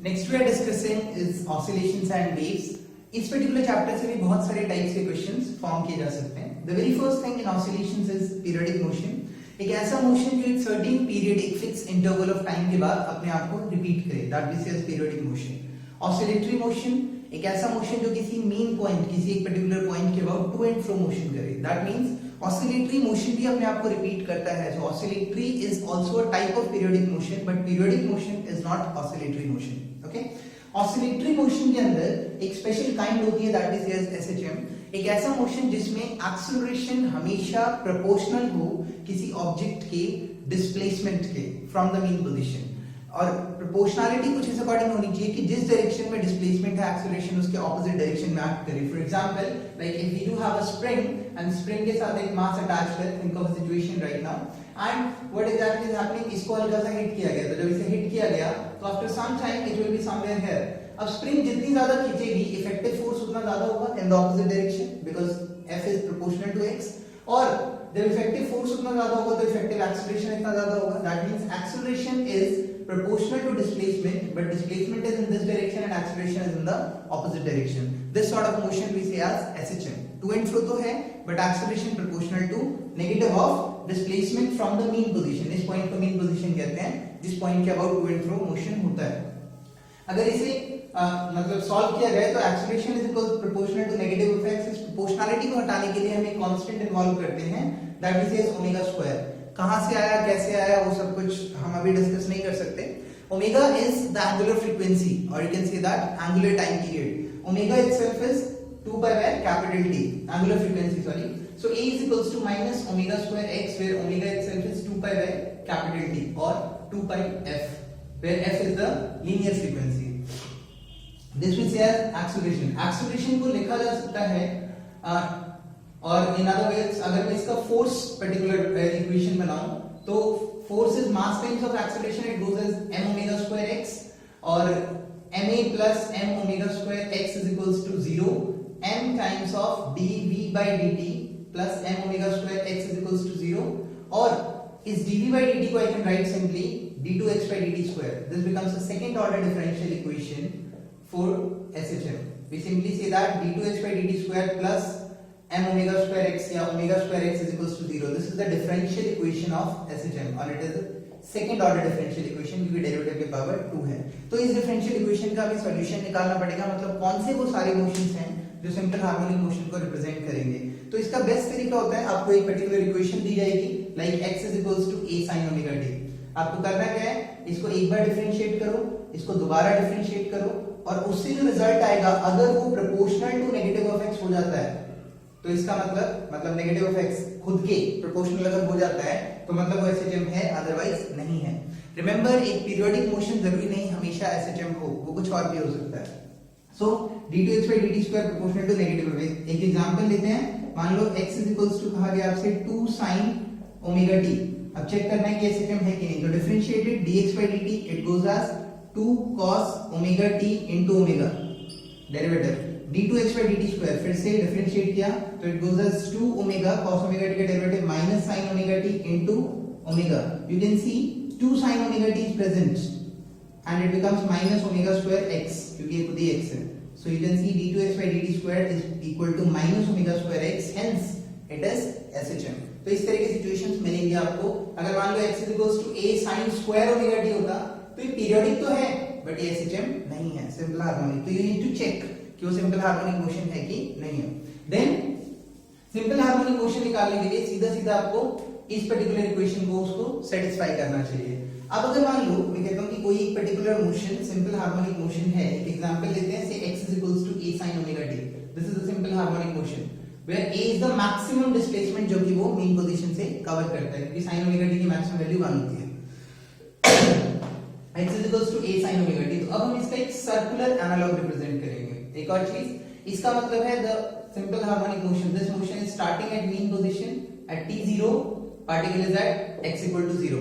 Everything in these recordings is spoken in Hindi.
Next we are discussing is oscillations and waves. इस पर्टिकुलर चैप्टर से भी बहुत सारे टाइप्स के क्वेश्चंस फॉर्म किए जा सकते हैं। The very first thing in oscillations is periodic motion, एक ऐसा मोशन जो एक सर्टेन पीरियड, एक फिक्स इंटरवल ऑफ टाइम के बाद अपने आप को रिपीट करे, that we say as periodic motion. Oscillatory motion, एक ऐसा मोशन जो किसी मेन पॉइंट, किसी एक पर्टिकुलर पॉइंट के about to and fro motion करे, दैट मींस ऑसिलेटरी मोशन भी अपने आप को रिपीट करता है। सो oscillatory is also a type of periodic motion, but periodic motion is not oscillatory motion. Okay, oscillatory motion के अंदर एक स्पेशल काइंड होती है, दैट इज एसएचएम, एक ऐसा मोशन जिसमें एक्सेलरेशन हमेशा प्रोपोर्शनल हो किसी ऑब्जेक्ट के डिस्प्लेसमेंट के फ्रॉम द मीन पोजीशन, और प्रोपोर्शनैलिटी कुछ इस अकॉर्डिंग होनी चाहिए कि जिस डायरेक्शन में डिस्प्लेसमेंट है एक्सेलरेशन उसके ऑपोजिट डायरेक्शन में एक्ट करे। For example, like if you have a spring and spring के साथ एक मास अटैच्ड है, think of a situation right now and what exactly is happening, इसको हल्का सा हिट किया गया, तो जब इसे हिट किया गया तो after some time it will be somewhere here. अब स्प्रिंग जितनी ज्यादा खींचेगी इफेक्टिव फोर्स उतना ज्यादा होगा in the opposite direction because F is proportional to x, और जब इफेक्टिव फोर्स उतना ज्यादा होगा तो इफेक्टिव एक्सेलरेशन इतना ज्यादा होगा। That means acceleration is proportional to displacement, but displacement is in this direction and acceleration is in the opposite direction. This sort of motion we say as SHM. To and fro तो है, but acceleration proportional to negative of displacement from the mean position. इस point को mean position कहते हैं, जिस point के about to and fro motion होता है। अगर इसे मतलब सॉल्व किया जाए तो acceleration is equal proportional to negative of x। इस प्रोपोर्शनैलिटी को हटाने के लिए हम एक कांस्टेंट इन्वॉल्व करते हैं, दैट इज ओमेगा स्क्वायर। कहां से आया, कैसे आया, वो सब कुछ हम अभी डिस्कस नहीं कर सकते। Omega is the angular frequency, और you can say that angular time period. Omega itself is 2 pi by capital T, angular frequency, sorry. So A is equals to minus omega square x, where omega itself is 2 pi by capital T, or 2 pi f, where f is the linear frequency. This we say as acceleration. Acceleration को लिखा जा सकता है और in other words, अगर मैं इसका force particular equation बनाऊं तो force is mass times of acceleration, it goes as m omega square x, और ma plus m omega square x is equals to 0, m times of dv by dt plus m omega square x is equals to 0, और इस dv by dt को I can write simply d2x by dt square. This becomes a second order differential equation for SHM. We simply say that d2x by dt square plus m omega square x या omega square x is equals to 0. This is the differential equation of SHM, और it is second order differential equation क्योंकि डेरिवेटिव के पावर 2 है। तो इस differential equation का हमें सॉल्यूशन निकालना पड़ेगा, मतलब कौन से वो सारे मोशंस हैं जो सिंपल हार्मोनिक मोशन को रिप्रेजेंट करेंगे। तो इसका बेस्ट तरीका होता है, आपको एक पर्टिकुलर इक्वेशन दी जाएगी like x is equals to a sin omega t। आपको करना क्या है, इसको एक बार डिफरेंशिएट करो, इसको दोबारा डिफरेंशिएट करो, और उससे जो रिजल्ट आएगा अगर वो proportional to negative of x हो जाता है तो इसका मतलब नेगेटिव ऑफ x खुद के प्रोपोर्शनल अगर हो जाता है तो मतलब वो SHM है, अदरवाइज नहीं है। रिमेंबर, एक पीरियोडिक मोशन जरूरी नहीं हमेशा SHM हो, वो कुछ और भी हो सकता है। सो d2x by dt square proportional to negative of x। एक एग्जांपल लेते हैं, मान लो x is equals to कहा गया आपसे 2 sin omega t। अब चेक करना है कि SHM है कि नहीं, तो differentiated dx by dt it goes as 2 cos omega t into omega, derivative d2x by dt square, फिर से डिफरेंशिएट किया तो it goes as 2 omega cos omega t का derivative minus sin omega t into omega। You can see 2 sin omega t is present and it becomes minus omega square x क्योंकि ये खुद ही x है। So you can see d2x by dt square is equal to minus omega square x, hence it is SHM। तो इस तरह के सिचुएशंस मिलेंगे आपको। अगर मान लो x is equals to a sin square omega t होता तो ये पीरियोडिक तो है बट ये SHM नहीं है, सिंपल हार्मोनिक। तो यू नीड टू चेक कि वो सिंपल हार्मोनिक मोशन है कि नहीं है। देन सिंपल हार्मोनिक मोशन निकालने के लिए सीधा सीधा आपको इस पर्टिकुलर इक्वेशन को उसको सेटिस्फाई करना चाहिए। अब अगर मान लो मैं कहता हूं कि कोई एक particular motion simple harmonic motion है, एक एग्जांपल लेते हैं, से x is equals to a sin omega t। This is the simple harmonic motion where a is the maximum displacement जो कि वो मेन पोजीशन से कवर करता है, क्योंकि sin omega t की मैक्सिमम वैल्यू 1 होती है। x is equals to a sin omega t। तो अब हम इसका एक सर्कुलर एनालॉग रिप्रेजेंट करेंगे। एक और चीज, इसका मतलब है the simple harmonic motion, this motion is starting at mean position at t0, particle is at x equal to 0,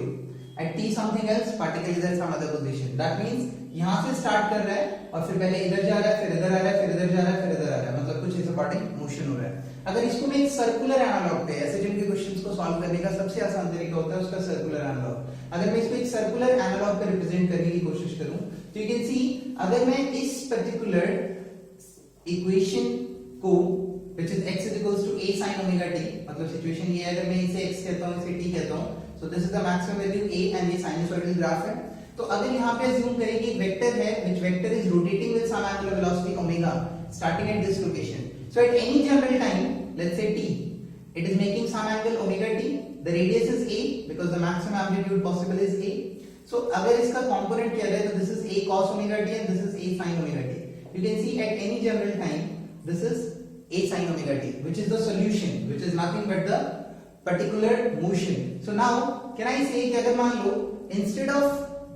at t something else, particle is at some other position। that means यहां से स्टार्ट कर रहा है और फिर पहले इधर जा रहा है, फिर इधर आ रहा है, फिर इधर जा रहा है, फिर इधर आ रहा है, मतलब कुछ इस अकॉर्डिंग मोशन हो रहा है। अगर इसको मैं एक सर्कुलर एनालॉग पे, SHM के क्वेश्चंस को सॉल्व करने का सबसे आसान तरीका होता है उसका सर्कुलर एनालॉग। अगर मैं इसको एक सर्कुलर एनालॉग पे रिप्रेजेंट करने की कोशिश करूं तो यू कैन सी अगर मैं इस पर्टिकुलर इक्वेशन को which is x is equals to a sin omega t, मतलब सिचुएशन ये है, अगर मैं इसे x कहता हूँ इसे t कहता हूँ, so this is the maximum value a and ये sinusoidal graph है। तो अगर यहाँ पे assume करें कि एक वेक्टर है which vector is rotating with some angular velocity omega starting at this location, so at any general time, let's say t, it is making some angle omega t, the radius is a because the maximum amplitude possible is a, so अगर इसका component किया जाए तो this is a cos omega t and this is a sin omega t, you can see at any general time this is a sin omega t, which is the solution, which is nothing but the particular motion. So now can I say कि अगर मान लो instead of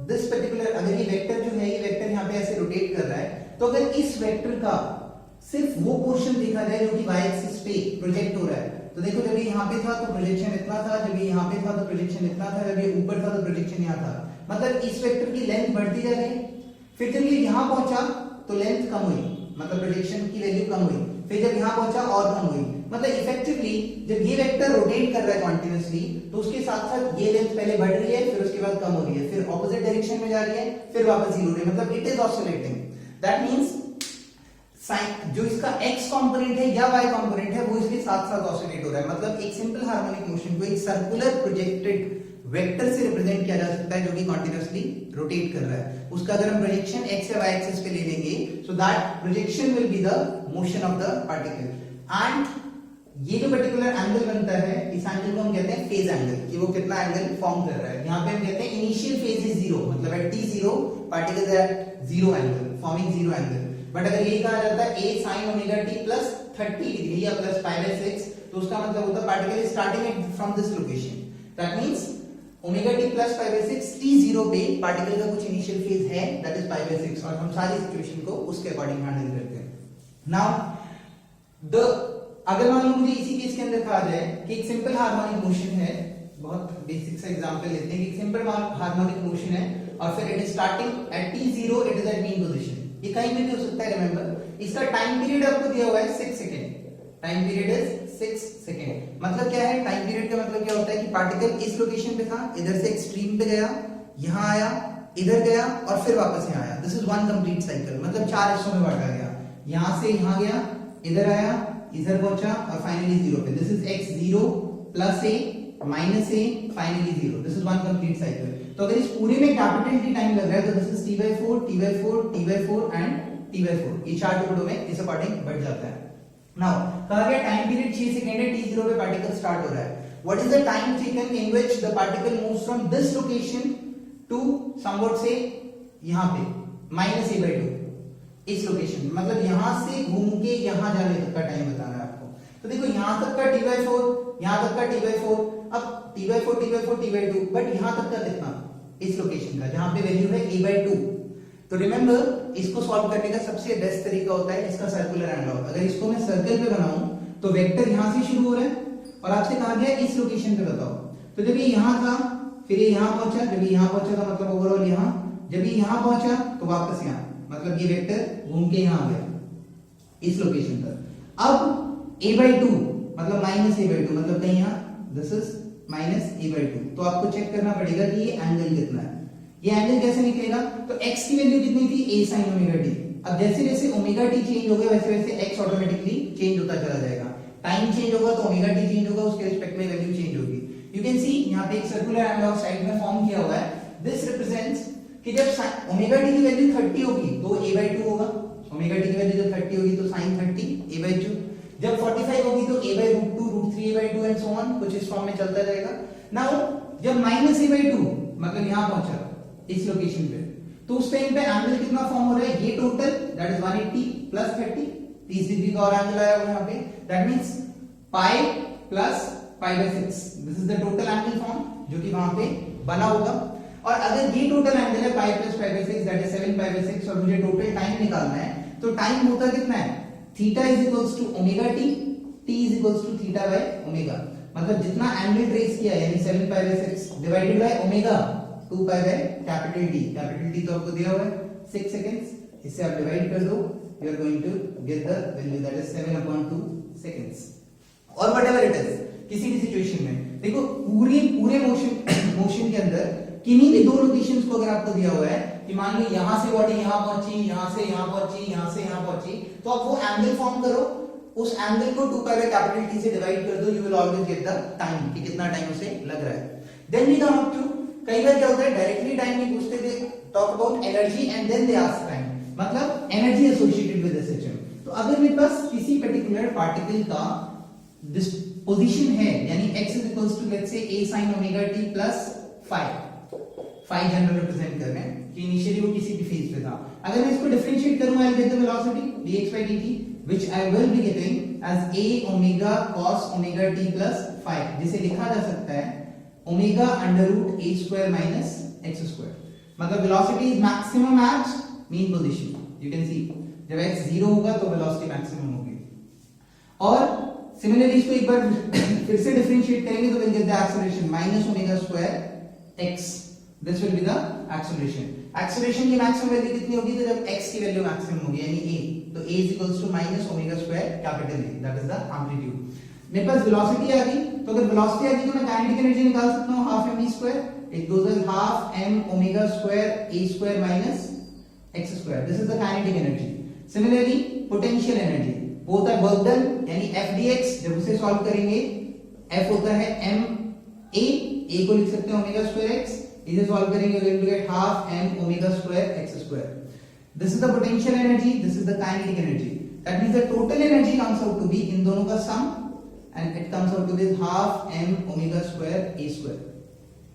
this particular, अगर ये वेक्टर जो है ये वेक्टर यहाँ पे ऐसे रोटेट कर रहा है, तो अगर इस वेक्टर का सिर्फ वो पोर्शन देखा जाए जो कि y एक्सिस पे प्रोजेक्ट हो रहा है, तो देखो जब ये यहाँ पे था तो प्रोजेक्शन इतना था, जब ये यहाँ पे था तो प्रोजेक्शन इतना था, जब ये ऊपर था तो प्रोजेक्शन यहाँ था, मतलब इस वेक्टर की लेंथ बढ़ती जा रही है। फिर जब ये यहाँ पहुंचा तो लेंथ कम हुई, मतलब प्रोजेक्शन की वैल्यू कम हुई, फिर जब यहाँ पहुंचा और कम हुई, मतलब इफेक्टिवली जब ये वेक्टर रोटेट कर रहा है कॉन्टिन्यूअसली तो उसके साथ साथ ये लेंथ पहले बढ़ रही है, फिर उसके बाद कम हो रही है, फिर ऑपोजिट डायरेक्शन में जा रही है, फिर वापस जीरो हो रही है, मतलब it is oscillating. That means जो इसका x कंपोनेंट है या y कंपोनेंट है वो इसके साथ साथ ऑसिलेट हो रहा है, मतलब एक सिंपल हार्मोनिक मोशन को एक सर्कुलर प्रोजेक्टेड वेक्टर से रिप्रेजेंट किया जा सकता है जो कि कंटीन्यूअसली रोटेट कर रहा है। उसका अगर हम प्रोजेक्शन x या y एक्सिस पे ले लेंगे so that projection will be the motion of the particle, and ये जो पर्टिकुलर एंगल बनता है इस एंगल को हम कहते हैं फेज एंगल, कि वो कितना एंगल फॉर्म कर रहा है। यहाँ पे हम कहते हैं इनिशियल फेज इज जीरो, मतलब at t0 particle at zero angle forming zero angle. But अगर ये कहा जाता है a sin omega t plus 30 degree या प्लस pi by 6, तो उसका मतलब होता है particle is starting from this location, that means omega t plus pi by 6 t0 पे पार्टिकल का कुछ इनिशियल फेज है दैट इज pi by 6, और हम सारी सिचुएशन को उसके अकॉर्डिंग हैंडल करते हैं। नाउ द अगर मान लो मुझे इसी केस के अंदर कहा जाए कि एक सिंपल हार्मोनिक मोशन है, बहुत बेसिक सा एग्जांपल लेते हैं कि एक सिंपल हार्मोनिक मोशन है और फिर it is starting at t0, it is at mean position, ये कहीं भी हो सकता है। रिमेंबर इसका टाइम पीरियड आपको दिया हुआ है 6 second, time period is 6 second. मतलब क्या है टाइम पीरियड का मतलब क्या होता है कि पार्टिकल इस लोकेशन पे था, इधर से एक्सट्रीम पे गया, यहां आया, इधर गया और फिर वापस यहां आया। This is one complete cycle, मतलब 4 हिस्सों में बांटा गया, यहां से यहां गया, इधर आया, इधर पहुंचा और फाइनली जीरो पे। This is x0 plus a minus a finally zero. This is one complete cycle. तो अगर इस पूरे में कैपिटल T टाइम लग रहा है तो this is t/4 t/4 t/4 and t/4, ये चार टुकड़ों में इस अकॉर्डिंग बढ़ जाता है। नाउ कहा गया टाइम पीरियड 6 सेकंड है, t0 पे पार्टिकल स्टार्ट हो रहा है। What is the time taken in which the particle moves from this location to somewhat से यहां पे -a/2 इस लोकेशन, मतलब यहां से घूम के यहां जाने तक का टाइम बताना है आपको। तो देखो यहां तक का t/4, यहां तक का t/4, अब t/4 t/4 t/2, बट यहां तक का कितना इस लोकेशन का जहां पे वैल्यू है a/2। तो रिमेंबर इसको सॉल्व करने का सबसे बेस्ट तरीका होता है इसका सर्कुलर एनालॉग। अगर इसको मैं सर्कल पे बनाऊं तो वेक्टर यहां से शुरू हो रहा है और आपसे कहा गया इस लोकेशन पे बताओ। तो जब ये यहां था फिर ये यहां पहुंचा, जब ये यहां पहुंचा का मतलब ओवरऑल यहां, जब ये यहां पहुंचा तो वापस यहां, मतलब ये वेक्टर घूम के यहां आ गया इस लोकेशन पर। अब a/2 मतलब -a/2, मतलब कहीं यहां, दिस इज -a/2। तो आपको चेक करना पड़ेगा कि ये एंगल कितना है। ये एंगल कैसे निकलेगा, तो x की वैल्यू कितनी थी a sin omega t। अब जैसे जैसे ओमेगा t चेंज होगा वैसे वैसे x ऑटोमेटिकली चेंज होता चला जाएगा। टाइम चेंज होगा तो ओमेगा t चेंज होगा, उसके रिस्पेक्ट में वैल्यू चेंज होगी। यू कैन सी यहां पे एक सर्कुलर एनालॉग साइड में फॉर्म किया हुआ है। दिस रिप्रेजेंट्स कि जब ओमेगा t की वैल्यू 30 होगी तो a/2 होगा, ओमेगा t की वैल्यू जब 30 होगी तो sin 30 a/2, जब 45 होगी तो a/√2 √3 a/2 and so on, कुछ इस फॉर्म में चलता रहेगा। नाउ जब -a/2 मतलब यहां पहुंचा इस लोकेशन पे, तो उस टाइम पे एंगल कितना फॉर्म हो रहा है, ये total that is 180 plus 30, 30 degree का और एंगल आया हुआ यहां पे, that means pi plus pi/6। This is the total angle form जो कि वहां पे बना होगा। और अगर ये टोटल एंगल है pi plus pi/6 that is 7 pi/6 और मुझे टोटल टाइम निकालना है, तो टाइम होता कितना है, theta is equals to omega t is equals to theta by omega, मतलब जितना एंगल ट्रेस किया यानी 7 pi/6 divided by omega 2 pi by capital T तो आपको दिया हुआ है 6 सेकंड्स, इसे आप डिवाइड कर दो, you are going to get the value that is 7/2 seconds. और व्हाटएवर इट इज, किसी भी सिचुएशन में देखो पूरे मोशन के अंदर किन्हीं भी दो लोकेशंस को अगर आपको दिया हुआ है कि मान लो यहां से बॉडी यहां पहुंची, यहां से यहां पहुंची, यहां से यहां पहुंची, तो आप वो एंगल फॉर्म करो, उस एंगल को 2 पाई बाय कैपिटल टी से डिवाइड कर दो, you will always get the time कि कितना टाइम उसे लग रहा है। Then we come up to, कई बार क्या होता है डायरेक्टली टाइम नहीं पूछते थे, talk about energy and then they ask time, मतलब एनर्जी एसोसिएटेड विद एसएचएम। तो अगर मेरे पास किसी पर्टिकुलर पार्टिकल का पोजीशन है, यानी x is equals to let's say a sin omega t plus phi general represent कर रहे हैं कि इनिशियली वो किसी भी फेज पे था, अगर मैं इसको डिफरेंशिएट करूं I get the velocity dx by dt which I will be getting as a omega cos omega t plus phi, जिसे लिखा जा सकता है omega under root a square minus x square, मतलब velocity is maximum at mean position. You can see जब x 0 होगा तो वेलोसिटी मैक्सिमम होगी। और सिमिलरली इसको एक बार फिर से डिफरेंशिएट करेंगे तो will get the acceleration minus omega square x, this will be the acceleration. Acceleration की मैक्सिमम वैल्यू कितनी होगी, तो जब x की वैल्यू मैक्सिमम होगी यानी a, तो a is equals to minus omega square capital A, that is the amplitude. मेरे पास वेलोसिटी आ गई, तो अगर वेलोसिटी आ गई तो मैं काइनेटिक एनर्जी निकाल सकता हूं half m v square, it goes as half m omega square a square minus x square, this is the kinetic energy. Similarly potential energy वो होता है वर्क डन यानी f dx, जब उसे सॉल्व करेंगे f होता है m a को लिख सकते हैं ओमेगा स्क्वायर x, इसे सॉल्व करेंगे we will get half m omega square x square. This is the potential energy, this is the kinetic energy, that means the total energy comes out to be in दोनों का सम and it comes out to be half m omega square a square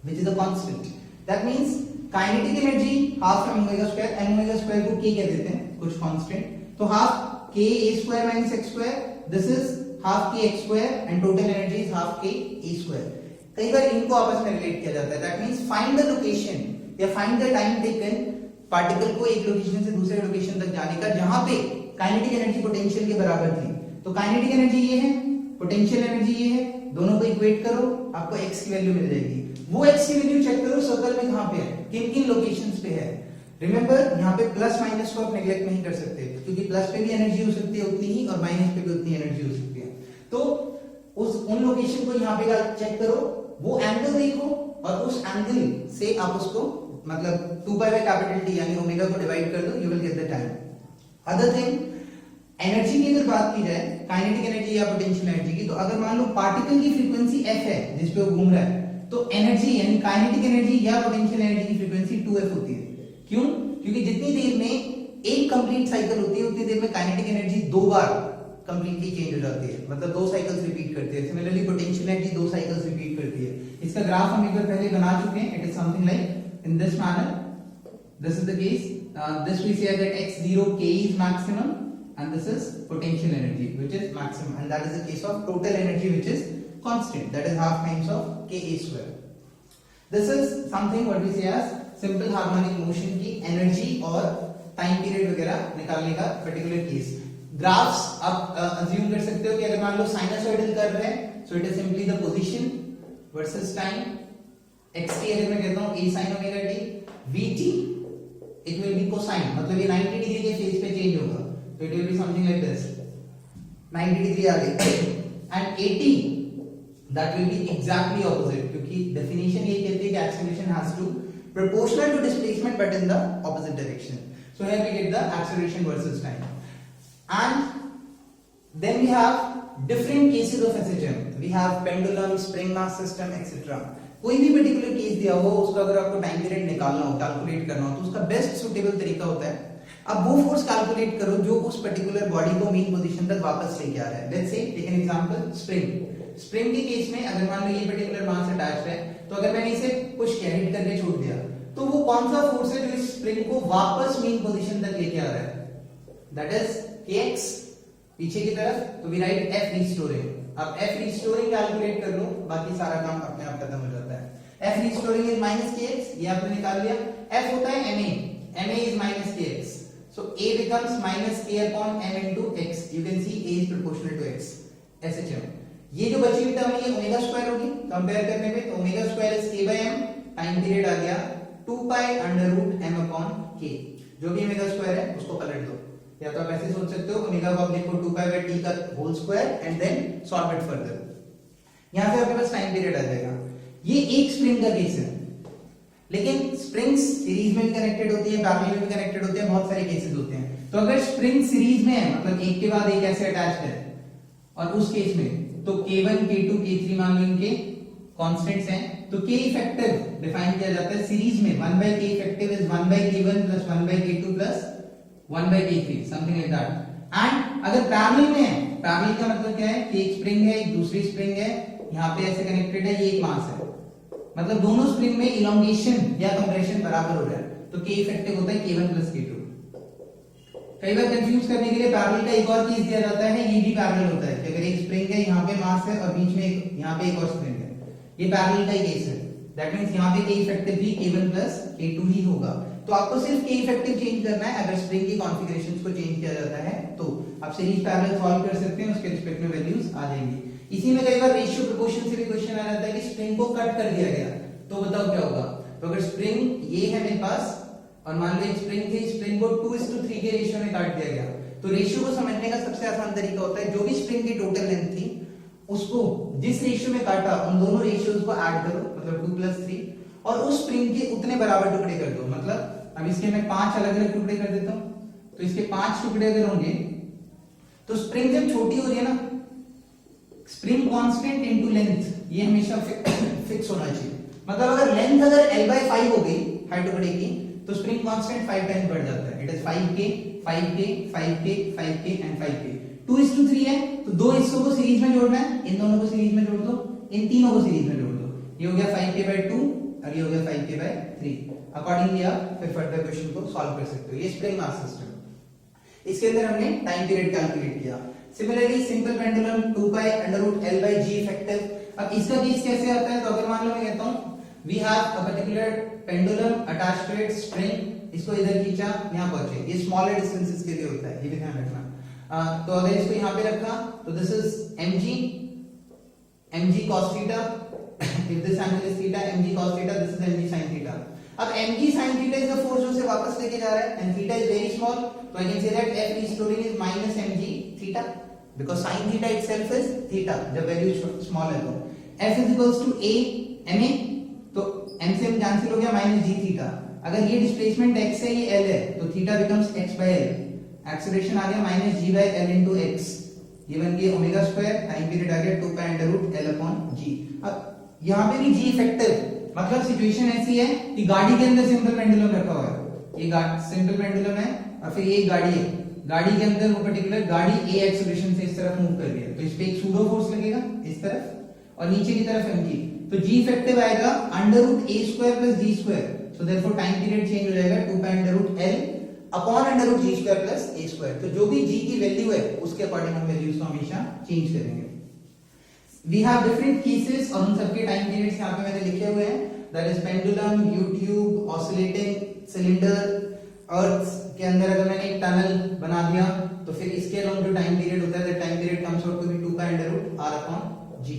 which is the constant. That means kinetic energy half m omega square को k कह देते हैं कुछ कांस्टेंट, तो half k a square minus x square, this is half k x square and total energy is half k a square। कई बार इनको आपस में रिलेट किया जाता है, that means find the location या find the time taken particle को एक लोकेशन से दूसरे लोकेशन तक जाने का जहां पे काइनेटिक एनर्जी पोटेंशियल के बराबर थी। तो काइनेटिक एनर्जी ये है, पोटेंशियल एनर्जी ये है, दोनों को इक्वेट करो आपको x की वैल्यू मिल जाएगी। वो x की वैल्यू चेक करो सर्कल में कहां पे है, किन-किन लोकेशंस पे है। रिमेंबर यहाँ पे प्लस माइनस को आप नेग्लेक्ट नहीं कर सकते क्योंकि प्लस पे भी एनर्जी हो सकती है उतनी ही और माइनस पे भी उतनी एनर्जी हो सकती है। तो उन लोकेशन को यहाँ पे चेक करो, वो एंगल देखो और उस एंगल से आप उसको मतलब 2 पाई बाय कैपिटल टी यानी ओमेगा को डिवाइड कर दो, you will get the time. Other thing energy की अगर बात की जाए काइनेटिक एनर्जी या पोटेंशियल एनर्जी की, तो अगर मान लो पार्टिकल की फ्रीक्वेंसी f है जिस पे वो घूम रहा है, तो एनर्जी यानी काइनेटिक एनर्जी या पोटेंशियल एनर्जी की फ्रीक्वेंसी 2f होती है। क्यों? क्योंकि जितनी देर में एक कंप्लीट साइकिल होती है उतनी देर में काइनेटिक एनर्जी 2 बार कंप्लीटली चेंज हो जाती है, मतलब 2 साइकिल्स रिपीट करती है। Similarly potential energy 2 cycles repeat करती है। इसका ग्राफ हम एक बार पहले बना चुके हैं, it is something like in this manner, this is the case, this we say that x0 k is maximum and this is potential energy which is maximum, and that is the case of total energy which is constant, that is half times of k a square. This is something what we say as simple harmonic motion की एनर्जी और टाइम पीरियड वगैरह निकालने का पर्टिकुलर केस। ग्राफ्स आप अज्यूम कर सकते हो कि अगर मान लो साइनसॉइडल कर रहे हैं so it is simply the position versus time. xt अगर मैं कहता हूं a sin omega t, vt it will B cosine, मतलब ये 90 डिग्री के फेज पे चेंज होगा, तो it will be something like this 90 degree आ गई। And at that will be exactly opposite, क्योंकि डेफिनेशन ये कहती है कि acceleration has to proportional to displacement but in the opposite direction. So here we get the acceleration versus time. And then we have different cases of SHM. We have pendulum, spring mass system, etc. कोई भी पर्टिकुलर केस दिया हो उसका अगर आपको टाइम पीरियड निकालना हो, कैलकुलेट करना हो, तो उसका बेस्ट सुटेबल तरीका होता है अब वो फोर्स कैलकुलेट करो जो उस पर्टिकुलर बॉडी को मेन पोजीशन तक वापस लेके आ रहा है। Let's say take an example spring के केस में अगर मान लो ये पर्टिकुलर मास अटैच्ड है, तो अगर मैंने इसे पुश किया, हिट करके छोड़ दिया, तो वो कौन सा फोर्स है जो इस स्प्रिंग को वापस मेन पोजीशन तक लेके आ रहा है, दैट इज kx पीछे की तरफ, तो वी राइट f रिस्टोरिंग। अब f रिस्टोरिंग कैलकुलेट कर लो, बाकी सारा काम अपने आप खत्म हो जाता है। f रिस्टोरिंग इज -kx, ये आपने निकाल लिया। f होता है ma is -kx, so a becomes -k upon m into x, you can see a is proportional to x, SHM। ये जो बची हुई टर्म ये ओमेगा स्क्वायर होगी कंपेयर करने पे, तो omega square is k by m, time period आ गया 2 pi under root m upon k, जो भी ओमेगा स्क्वायर है उसको पलट दो, या तो आप ऐसे सोच सकते हो ओमेगा को आप लिखो 2 पाई बाय t का whole square and then solve it further, यहां से आपके पास टाइम पीरियड आ जाएगा। ये एक स्प्रिंग का केस है। लेकिन स्प्रिंग्स सीरीज में भी कनेक्टेड होती है, पैरेलल में भी कनेक्टेड होती है, बहुत सारे केसेस होते हैं। तो अगर स्प्रिंग सीरीज में है, मतलब एक के बाद एक ऐसे अटैच्ड है, और उस केस में तो K1 K2 K3 मान लो इनके कांस्टेंट्स हैं, तो K इफेक्टिव डिफाइन किया जाता है सीरीज में 1 by K effective is 1 by K1 plus 1 by K2 plus 1 by K3 something like that. And अगर पैरेलल में है, पैरेलल का मतलब क्या है कि एक स्प्रिंग है, एक दूसरी स्प्रिंग है, यहाँ पे ऐसे कनेक्टेड है, ये एक मास है, मतलब दोनों स्प्रिंग में इलोंगेशन या कंप्रेशन बराबर हो रहा है, तो K इफेक्टिव होता है K1 plus K2। कई बार कंफ्यूज करने के लिए पैरेलल का एक और केस दिया जाता है, ये भी पैरेलल होता है कि अगर एक स्प्रिंग है, यहाँ पे मास है और बीच में एक यहाँ पे एक और स्प्रिंग है, ये पैरेलल का ही केस है। दैट मींस यहाँ पे K इफेक्टिव भी K1 plus K2 ही होगा। तो आपको सिर्फ K इफेक्टिव चेंज करना है, अगर स्प्रिंग की कॉन्फ़िगरेशंस को चेंज किया जाता है तो आप सीरीज पैरेलल सॉल्व कर सकते हैं, उसके रिस्पेक्ट में वैल्यूज आ जाएंगी। इसी में कई बार रेशियो प्रोपोर्शन से भी क्वेश्चन आ जाता है कि स्प्रिंग को कट कर दिया गया, तो बताओ क्या होगा। तो अगर स्प्रिंग ये है मेरे पास और मान लो एक स्प्रिंग थी, स्प्रिंग को 2:3 के रेशियो में काट दिया गया, तो रेशियो को समझने का सबसे आसान तरीका होता है जो भी स्प्रिंग की टोटल लेंथ थी उसको जिस रेशियो में काटा उन दोनों रेशियोज को ऐड करो, मतलब 2 plus 3, और उस स्प्रिंग के उतने बराबर टुकड़े कर दो। मतलब अब इसके मैं 5 अलग अलग टुकड़े कर देता हूं, तो इसके 5 टुकड़े अगर होंगे तो स्प्रिंग जब छोटी हो रही है ना, स्प्रिंग कांस्टेंट इनटू लेंथ ये हमेशा फिक्स होना चाहिए। मतलब अगर लेंथ अगर L/5 हो गई हर टुकड़े की, तो स्प्रिंग कांस्टेंट 5 टाइम्स बढ़ जाता है। It is 5k 5k 5k 5k and 5k। 2:3 है तो दो हिस्सों को सीरीज में जोड़ना है, इन दोनों को सीरीज में जोड़ दो, इन तीनों को सीरीज में जोड़ दो, ये हो गया 5k/2 और ये हो गया 5k/3। अकॉर्डिंगली आप फिर फर्दर क्वेश्चन को सॉल्व कर सकते हो। ये स्प्रिंग मास सिस्टम। इसके अंदर हमने टाइम पीरियड कैलकुलेट किया। Similarly simple pendulum 2π√L/g effective. अब इसका केस कैसे आता है, तो अगर मान लो मैं कहता हूं we have a particular pendulum attached to its string, इसको इधर खींचा, यहाँ पहुंचे, ये स्मॉलर डिस्टेंसेस के लिए होता है, ये भी ध्यान रखना। तो अगर इसको यहाँ पे रखा तो this is mg cos theta, if this angle is theta, mg cos theta, this is mg sin theta। अब mg sin theta is the force जो से वापस लेके जा रहा है, and theta is very small, so I can say that f restoring is minus mg theta because sin theta itself is theta जब वैल्यू स्मॉल है तो f is equals to a ma, तो m से m कैंसिल हो गया, माइनस g थीटा। अगर ये डिस्प्लेसमेंट x है, ये l है, तो थीटा बिकम्स x/l, एक्सेलरेशन आ गया माइनस g/l into x, ये बन गया ओमेगा स्क्वायर, टाइम पीरियड आ गया 2π√L/g। अब यहाँ पे भी g इफेक्टिव, मतलब सिचुएशन ऐसी है कि गाड़ी के अंदर सिंपल पेंडुलम रखा हुआ है, ये सिंपल पेंडुलम है और फिर ये गाड़ी है, गाड़ी के अंदर वो पर्टिकुलर गाड़ी a एक्सेलरेशन से इस तरफ मूव कर रही है, तो इस पे एक सूडो फोर्स लगेगा इस तरफ और नीचे की तरफ mg, तो g इफेक्टिव आएगा √a² + g², so therefore time period change हो जाएगा 2π√L/√g² + a²। तो जो भी g की वैल्यू है उसके अकॉर्डिंग हम वैल्यूज को हमेशा चेंज करेंगे। वी हैव डिफरेंट केसेस और उन सबके टाइम पीरियड्स यहां पे मैंने लिखे हुए हैं, that is pendulum, U-ट्यूब, oscillating cylinder. अर्थ के अंदर अगर मैंने एक टनल बना दिया तो फिर इसके अलोंग जो टाइम पीरियड होता है, that time period comes out to be 2π/R/g।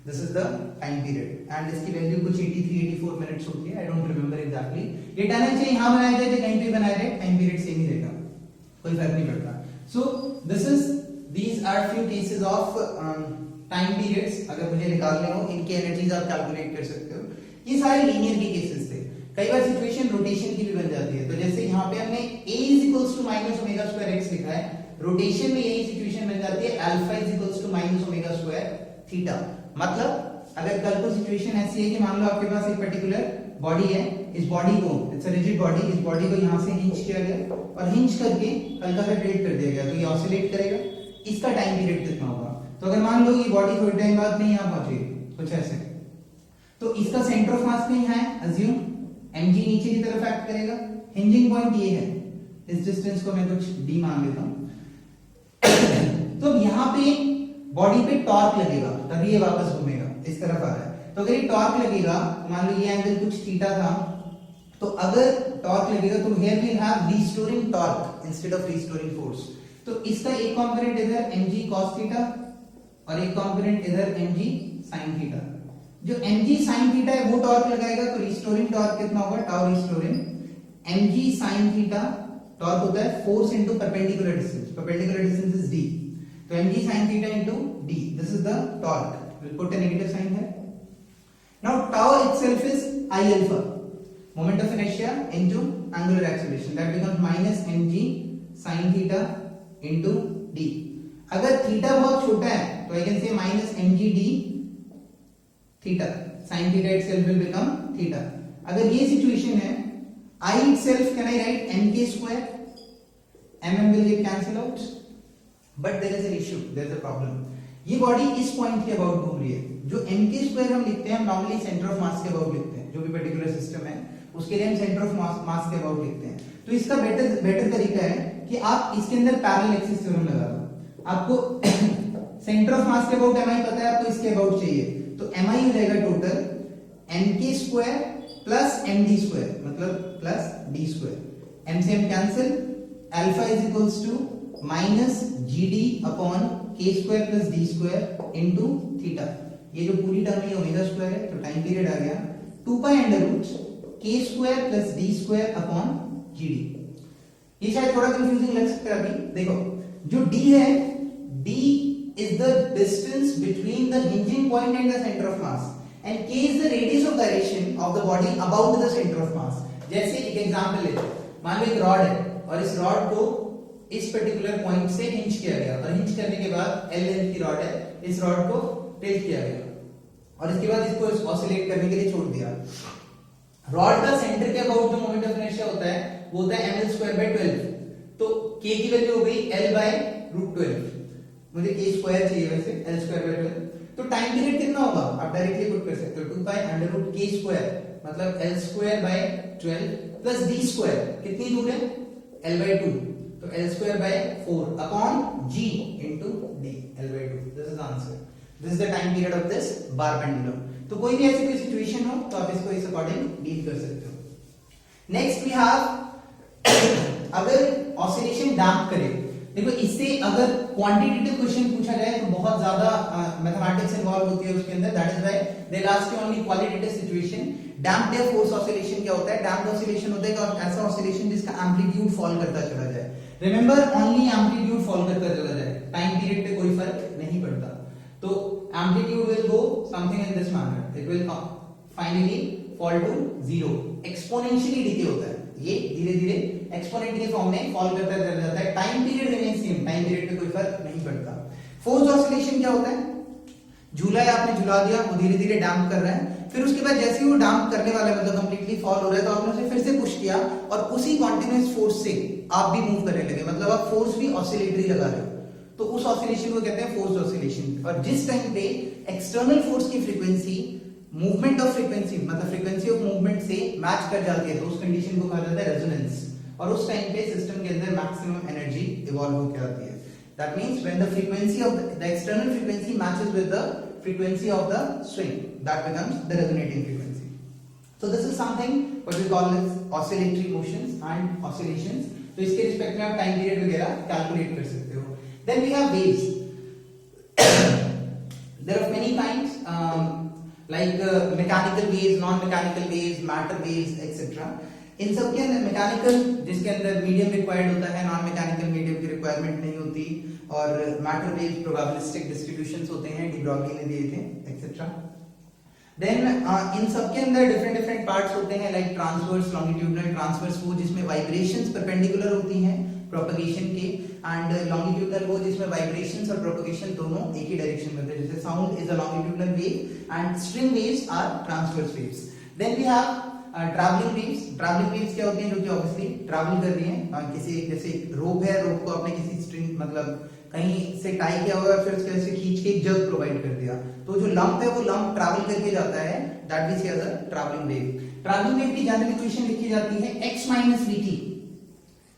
This is the time period and इसकी वैल्यू कुछ 83-84 मिनट्स होती है, आई डोंट रिमेंबर एग्जैक्टली। ये टनल चाहे यहां बनाया जाए या कहीं पे बनाया जाए, टाइम पीरियड सेम ही रहेगा, कोई फर्क नहीं पड़ता। So this is these are few cases of time periods. अगर मुझे निकालने हो इनकी एनर्जीज आप कैलकुलेट कर सकते हो। ये सारे लीनियर के केसेस थे। कई बार सिचुएशन रोटेशन की भी बन जाती है, तो जैसे यहाँ पे हमने a = -ω²x लिखा है, रोटेशन में यही सिचुएशन बन जाती है α = -ω²θ। मतलब अगर कल को सिचुएशन ऐसी है कि मान लो आपके पास एक पर्टिकुलर बॉडी है, इस बॉडी को, इट्स अ रिजिड बॉडी, इस बॉडी को यहां से हिंज किया गया और हिंज करके हल्का सा टिल्ट कर दिया गया, तो ये ऑसिलेट करेगा, इसका टाइम पीरियड कितना होगा। तो अगर मान लो ये बॉडी थोड़ी टाइम बाद नहीं यहां पहुंची, कुछ ऐसे, तो इसका सेंटर ऑफ मास कहीं है, अज्यूम mg नीचे की तरफ एक्ट करेगा, हिंजिंग पॉइंट ये है, इस डिस्टेंस को मैं कुछ d मान लेता हूं। तो यहां पे बॉडी पे टॉर्क लगेगा, तभी ये वापस घूमेगा, इस तरफ आ रहा है। तो अगर ये टॉर्क लगेगा, मान लो ये एंगल कुछ थीटा था, तो अगर टॉर्क लगेगा तो here we have restoring torque instead of restoring force. तो इसका एक कंपोनेंट इधर mg cos थीटा और एक कंपोनेंट इधर mg sin थीटा। जो mg sin थीटा है वो टॉर्क लगाएगा, तो रिस्टोरिंग टॉर्क कितना होगा, tau restoring mg sin theta. Torque होता है force into perpendicular distance, perpendicular distance is d, तो mg sin theta into d, this is the torque, we'll put a negative sign here. Now tau itself is I alpha, moment of inertia into angular acceleration, that becomes minus mg sin theta into d। अगर थीटा बहुत छोटा है तो I can say minus mg d theta, sin theta itself will become theta. अगर ये सिचुएशन है, I itself can I write mk square, mm will get cancel out, but there is an issue, there is a problem। ये बॉडी इस पॉइंट के अबाउट घूम रही है। जो mk स्क्वायर हम लिखते हैं, हम नॉर्मली सेंटर ऑफ मास के अबाउट लिखते हैं, जो भी पर्टिकुलर सिस्टम है उसके लिए हम सेंटर ऑफ मास के अबाउट लिखते हैं। तो इसका बेटर तरीका है कि आप इसके अंदर पैरेलल एक्सिस थ्योरम लगा दो। आपको सेंटर ऑफ मास के अबाउट mi पता है, आपको इसके अबाउट चाहिए, तो mi हो जाएगा total mk square plus md square, मतलब प्लस d स्क्वायर। m से m cancel, alpha is equals to minus gd upon k square plus d square into theta. ये जो पूरी टर्म है ओमेगा स्क्वायर है, तो टाइम पीरियड आ गया 2 pi under root k square plus d square upon gd। ये शायद थोड़ा कंफ्यूजिंग लग सकता है अभी। देखो जो d है, d is the distance between the hinging point and the center of mass and k is the radius of gyration of the body about the center of mass। जैसे एक एग्जांपल लेते हैं, मान लो एक रॉड है और इस रॉड को इस पर्टिकुलर पॉइंट से हिंज किया गया, और हिंज करने के बाद L लेंथ की रॉड है, इस रॉड को टिल्ट किया गया और इसके बाद इसको ऑसिलेट करने के लिए छोड़ दिया। रॉड का सेंटर के अबाउट जो मोमेंट ऑफ इनर्शिया होता है वो होता है ml²/12। तो k की वैल्यू हो गई L/√12। मुझे k स्क्वायर चाहिए वैसे, L²/12। तो टाइम पीरियड कितना होगा आप डायरेक्टली पुट कर सकते हो, 2 pi under root k square मतलब L²/12 प्लस d स्क्वायर, कितनी दूर है L/2, तो L²/4 upon g into d, L/2। This is the answer, this is the time period of this bar pendulum. तो कोई भी ऐसी कोई सिचुएशन हो तो आप इसको इस अकॉर्डिंग डील कर सकते हो। नेक्स्ट वी हैव अगर ऑसिलेशन डैम्प करे। देखो इससे अगर क्वांटिटेटिव क्वेश्चन पूछा जाए तो बहुत ज्यादा मैथमेटिक्स इन्वॉल्व होती है उसके अंदर, that is why they last only qualitative situation. Damped या फोर्स ऑसिलेशन क्या होता है? डैम्प्ड ऑसिलेशन होता है कि ऐसा ऑसिलेशन जिसका एम्पलीट्यूड फॉल करता चला जाए। रिमेंबर ओनली एम्पलीट्यूड फॉल करता चला जाए, टाइम पीरियड पे कोई फर्क नहीं पड़ता। तो amplitude will go something in this manner, it will finally fall to 0। Exponentially decay होता है, ये धीरे धीरे एक्सपोनेंट के फॉर्म में फॉल करता चला जाता है। Time period remain same, time period पे कोई फर्क नहीं पड़ता। फोर्स ऑसिलेशन क्या होता है? झूला है, आपने झुला दिया, वो धीरे धीरे डैम्प कर रहा है, फिर उसके बाद जैसे ही वो डैम्प करने वाला है मतलब कंप्लीटली फॉल हो रहा है, तो आपने उसे फिर से पुश किया और उसी कॉन्टिन्यूअस फोर्स से आप भी मूव करने लगे, मतलब आप फोर्स भी ऑसिलेटरी लगा रहे हो, तो उस ऑसिलेशन को कहते हैं फोर्स ऑसिलेशन। और जिस टाइम पे एक्सटर्नल फोर्स की फ्रीक्वेंसी मूवमेंट ऑफ फ्रीक्वेंसी मतलब फ्रीक्वेंसी ऑफ मूवमेंट से मैच कर जाती है तो उस कंडीशन को कहा जाता है रेजोनेंस, और उस टाइम पे सिस्टम के अंदर मैक्सिमम एनर्जी इवॉल्व होकर आती है। That means when the frequency of the external frequency matches with the frequency of the swing, that becomes the resonating frequency. So this is something what we call as oscillatory motions and oscillations. तो इसके रिस्पेक्ट में आप टाइम पीरियड वगैरह कैलकुलेट कर सकते हो। Then we have waves. There are many kinds like mechanical waves, non-mechanical waves, matter waves, etc. इन सब के अंदर मैकेनिकल जिसके अंदर मीडियम रिक्वायर्ड होता है, नॉन मैकेनिकल मीडियम की रिक्वायरमेंट नहीं होती, और मैटर वेव्स प्रोबेबिलिस्टिक डिस्ट्रीब्यूशंस होते हैं, डी ब्रॉगली ने दिए थे एक्सेट्रा। देन इन सब के अंदर डिफरेंट पार्ट्स होते हैं लाइक ट्रांसवर्स, लॉन्गिट्यूडनल। ट्रांसवर्स वो जिसमें वाइब्रेशंस परपेंडिकुलर होती हैं प्रोपगेशन के, एंड लॉन्गिट्यूडनल वो जिसमें वाइब्रेशंस और प्रोपगेशन दोनों एक ही डायरेक्शन में होते हैं, जैसे sound is a longitudinal wave and string waves are transverse waves. Then we have travelling waves. Travelling waves क्या होती हैं? जो कि ऑब्वियसली ट्रैवल कर रही हैं, किसी जैसे रोप है, रोप को आपने किसी स्ट्रिंग मतलब कहीं से टाई किया हुआ है, फिर उसके वजह से खींच के एक जर्क प्रोवाइड कर दिया, तो जो लंप है वो लंप ट्रैवल करके जाता है, that we see as a travelling wave. Travelling wave की जनरल इक्वेशन लिखी जाती है x माइनस vt।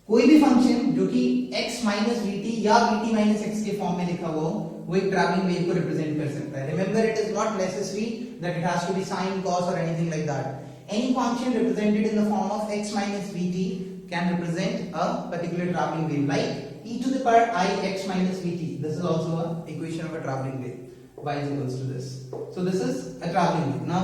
कोई भी फंक्शन जो कि x माइनस vt या vt माइनस x के फॉर्म में लिखा हुआ हो वो एक ट्रैवलिंग वेव को रिप्रेजेंट कर सकता है। Remember it is not necessary that it has to B sign, cos और anything like that. Any function represented in the form of x minus vt can represent a particular traveling wave, like e to the power I x minus vt. This is also a equation of a traveling wave. Y is equals to this. So this is a traveling wave. Now,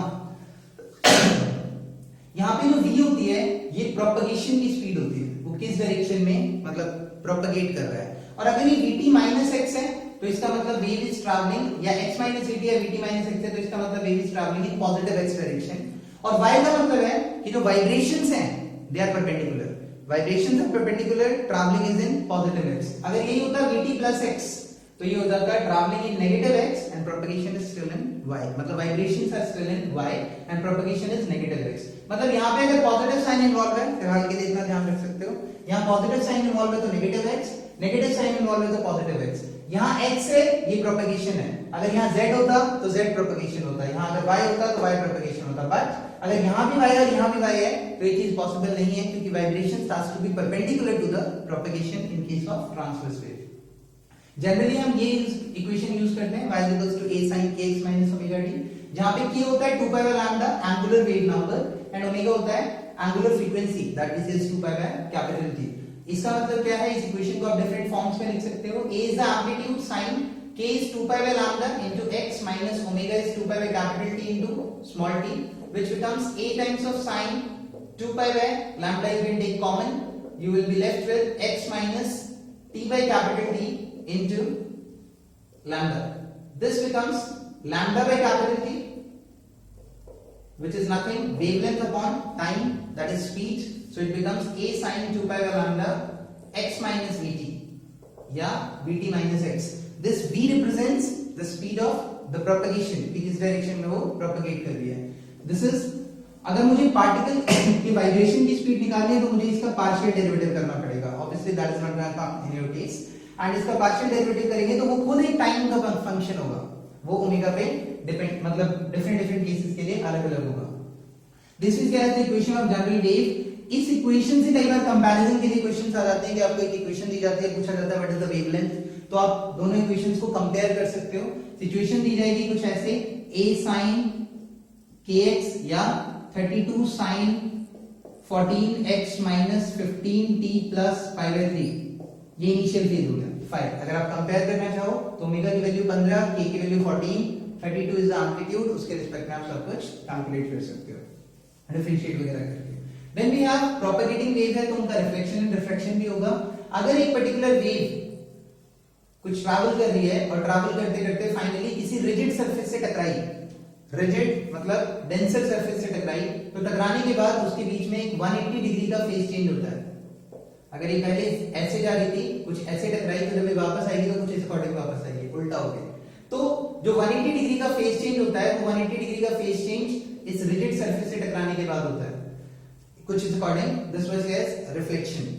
यहाँ पे जो v होती है ये propagation की speed होती है, वो किस direction में मतलब propagate कर रहा है। और अगर ये vt minus x है तो इसका मतलब wave is traveling, या x minus vt या vt minus x है तो इसका मतलब wave is traveling in positive x direction। और y का मतलब है कि जो वाइब्रेशंस हैं they are perpendicular, vibrations are perpendicular, travelling is in positive x। अगर यही होता vt प्लस x तो ये हो जाता है travelling in negative x and propagation is still in y, मतलब vibrations are still in y and propagation is negative x। मतलब यहाँ पे अगर पॉजिटिव साइन इन्वॉल्व है, फिलहाल के लिए इतना ध्यान रख सकते हो, यहाँ पॉजिटिव साइन इन्वॉल्व है तो negative x, negative sign involve है तो पॉजिटिव x। यहाँ x है ये प्रोपगेशन है, अगर यहाँ z होता तो z प्रोपगेशन होता, यहाँ अगर y होता तो y प्रोपगेशन होता, बट अगर यहाँ भी y और यहाँ भी y है तो ये चीज पॉसिबल नहीं है क्योंकि vibration has to be perpendicular to the propagation in case of transverse wave. Generally हम ये इक्वेशन यूज करते हैं y equals to a sin kx minus omega t, जहां पे k होता है 2 pi by lambda angular wave number and omega होता है angular frequency that is 2 pi by capital T। इसका मतलब क्या है, इस इक्वेशन को आप डिफरेंट फॉर्म्स में लिख सकते हो। a is the amplitude sin k is 2 pi by lambda into x minus omega is 2 pi by capital T into small t, which becomes a times of sin 2 pi by lambda. You can take common, you will be left with x minus t by capital T into lambda. This becomes lambda by capital T, which is nothing wavelength upon time, that is speed. So it becomes a sin 2 pi by lambda x minus vt, yeah, vt minus x. This v represents the speed of the propagation कि किस डायरेक्शन में वो प्रोपगेट कर रही है। This is, अगर मुझे पार्टिकल की वाइब्रेशन की स्पीड निकालनी है तो मुझे इसका पार्शियल डेरिवेटिव करना पड़ेगा। Obviously that is not going to come in your case. And इसका पार्शियल डेरिवेटिव करेंगे तो वो खुद एक टाइम का फंक्शन होगा, वो ओमेगा पे डिपेंड, मतलब डिफरेंट केसेस के लिए अलग अलग होगा। This is the equation of general wave. इस इक्वेशन से कई बार कंपैरिजन के लिए क्वेश्चंस आ जाते हैं कि आपको एक इक्वेशन दी जाती है, पूछा जाता है व्हाट इज द वेवलेंथ, तो आप दोनों इक्वेशंस को कंपेयर कर सकते हो। सिचुएशन दी जाएगी कुछ ऐसे, a sin kx या 32 sin 14x minus 15t plus pi by 3, ये इनिशियल फेज हो गया 5। अगर आप कंपेयर करना चाहो तो ओमेगा की वैल्यू 15, k की वैल्यू 14, 32 इज द एम्पलीट्यूड, उसके रिस्पेक्ट में आप सब कुछ कैलकुलेट कर सकते हो डिफरेंशिएट वगैरह करके। Then we have propagating wave है तो उनका रिफ्लेक्शन एंड रिफ्रैक्शन भी होगा। अगर एक पर्टिकुलर वेव कुछ ट्रैवल कर रही है और ट्रैवल करते करते फाइनली किसी रिजिड सरफेस से टकराई, रिजिड मतलब डेंसर सरफेस से टकराई, तो टकराने के बाद उसके बीच में एक 180 डिग्री का फेज चेंज होता है। अगर ये पहले ऐसे जा रही थी, कुछ ऐसे टकराई, तो जब ये वापस आएगी तो कुछ इस अकॉर्डिंग वापस आएगी, उल्टा हो गया। तो जो 180 डिग्री का फेज चेंज होता है वो 180 डिग्री का फेज चेंज इस रिजिड सरफेस से टकराने के बाद होता है, कुछ इस according, this was as reflection.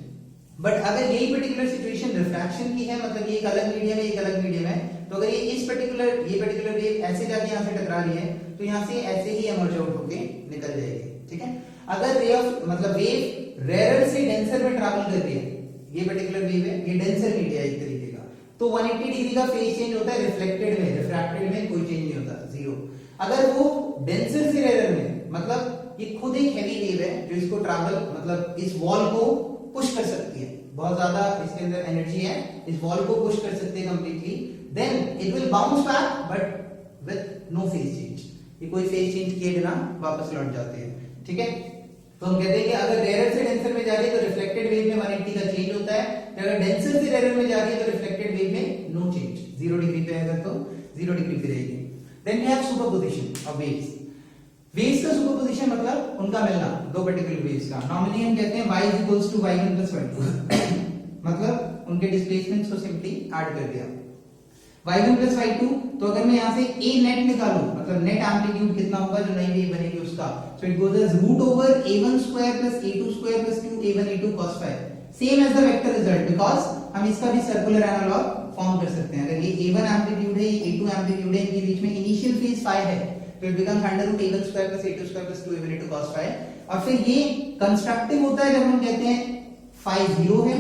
But अगर यही पर्टिकुलर सिचुएशन रिफ्रैक्शन की है, मतलब ये एक अलग मीडियम है, एक अलग मीडियम है, तो अगर ये पर्टिकुलर वेव ऐसे जाके यहाँ से टकरा रही है तो यहाँ से ऐसे ही एमर्ज आउट होके निकल जाएगी, ठीक है। अगर रे ऑफ मतलब वेव रेयर से डेंसर में ट्रैवल कर रही है, ये पर्टिकुलर वेव है, ये डेंसर मीडिया एक तरीके का, तो 180 डिग्री का फेज चेंज होता है, रिफ्लेक्टेड में, रिफ्रैक्टेड में कोई चेंज नहीं होता, जीरो। अगर वो डेंसर से रेयर में, मतलब ये खुद एक हैवी वेव है जो इसको ट्रैवल मतलब इस वॉल को पुश कर सकती है, बहुत ज्यादा इसके अंदर एनर्जी है, इस वॉल को पुश कर सकती है completely, then it will bounce back but with no phase change, ये कोई फेज चेंज किए बिना वापस लौट जाते हैं, ठीक है। तो हम कहते हैं कि अगर रेयर से डेंसर में जा रही है तो रिफ्लेक्टेड वेव में 180 का चेंज होता है, अगर डेंसर से रेयर में जा रही है तो रिफ्लेक्टेड वेव में नो चेंज, 0 डिग्री पे अगर तो 0 डिग्री पे रहेगी। Then we have superposition of waves. Waves का सुपरपोजिशन मतलब उनका मिलना, दो पर्टिकुलर वेव्स का। नॉर्मली हम कहते हैं y equals to y1 plus y2 मतलब उनके डिस्प्लेसमेंट्स को सिंपली ऐड कर दिया, y1 प्लस y2। तो अगर मैं यहाँ से a नेट निकालूं, मतलब नेट एम्पलीट्यूड कितना होगा जो नई वेव बनेगी उसका, so it goes as root over a1 square plus a2 square plus 2a1 a2 cos phi, same as the vector result, because हम इसका भी सर्कुलर एनालॉग फॉर्म कर सकते हैं। अगर ये a1 एम्पलीट्यूड है, ये a2 एम्पलीट्यूड है, इनके बीच में इनिशियल फेज phi है, तो it becomes under root a1 square plus a2 square plus 2a1 a2 cos phi। और फिर ये कंस्ट्रक्टिव होता है जब हम कहते हैं phi 0 है,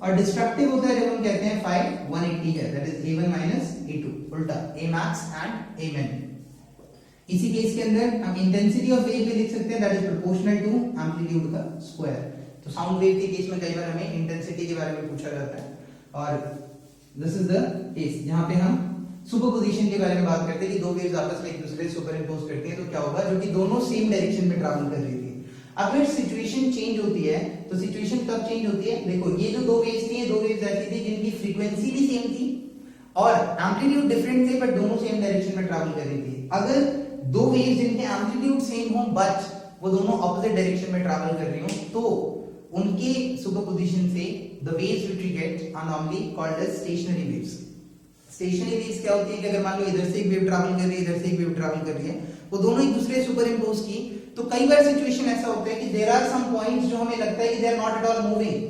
और डिस्ट्रक्टिव होता है जब हम कहते हैं phi 180 है, that is a1 minus a2, उल्टा a max and a min। इसी केस के अंदर हम इंटेंसिटी ऑफ वेव भी लिख सकते हैं, that is proportional to amplitude का स्क्वायर। तो साउंड वेव के केस में कई बार हमें इंटेंसिटी के बारे में पूछा जाता है, और दिस इज द केस जहां पे हम सुपरपोजिशन के बारे में बात करते हैं कि दो वेव्स आपस में एक दूसरे से सुपरइम्पोज करती हैं, तो क्या होगा, जो कि दोनों सेम डायरेक्शन में ट्रैवल कर रही थी। अगर सिचुएशन चेंज होती है तो सिचुएशन कब चेंज होती है, देखो ये जो दो वेव्स थी, ये दो वेव्स ऐसी थी जिनकी फ्रीक्वेंसी भी सेम थी और एम्पलीट्यूड डिफरेंट थे, बट दोनों सेम डायरेक्शन में ट्रैवल कर रही थी। अगर दो वेव्स जिनके एम्पलीट्यूड सेम हो बट वो दोनों ऑपोजिट डायरेक्शन में ट्रैवल कर रही हो, तो उनके सुपरपोजिशन से the waves which we get are normally called as stationary waves. Stationary waves क्या होती है कि अगर मान लो इधर से एक वेव ट्रैवल कर रही है, इधर से एक वेव ट्रैवल कर रही है, वो दोनों एक दूसरे सुपर इंपोज की, तो कई बार सिचुएशन ऐसा होता है कि देयर आर सम पॉइंट्स जो हमें लगता है कि they are not at all moving,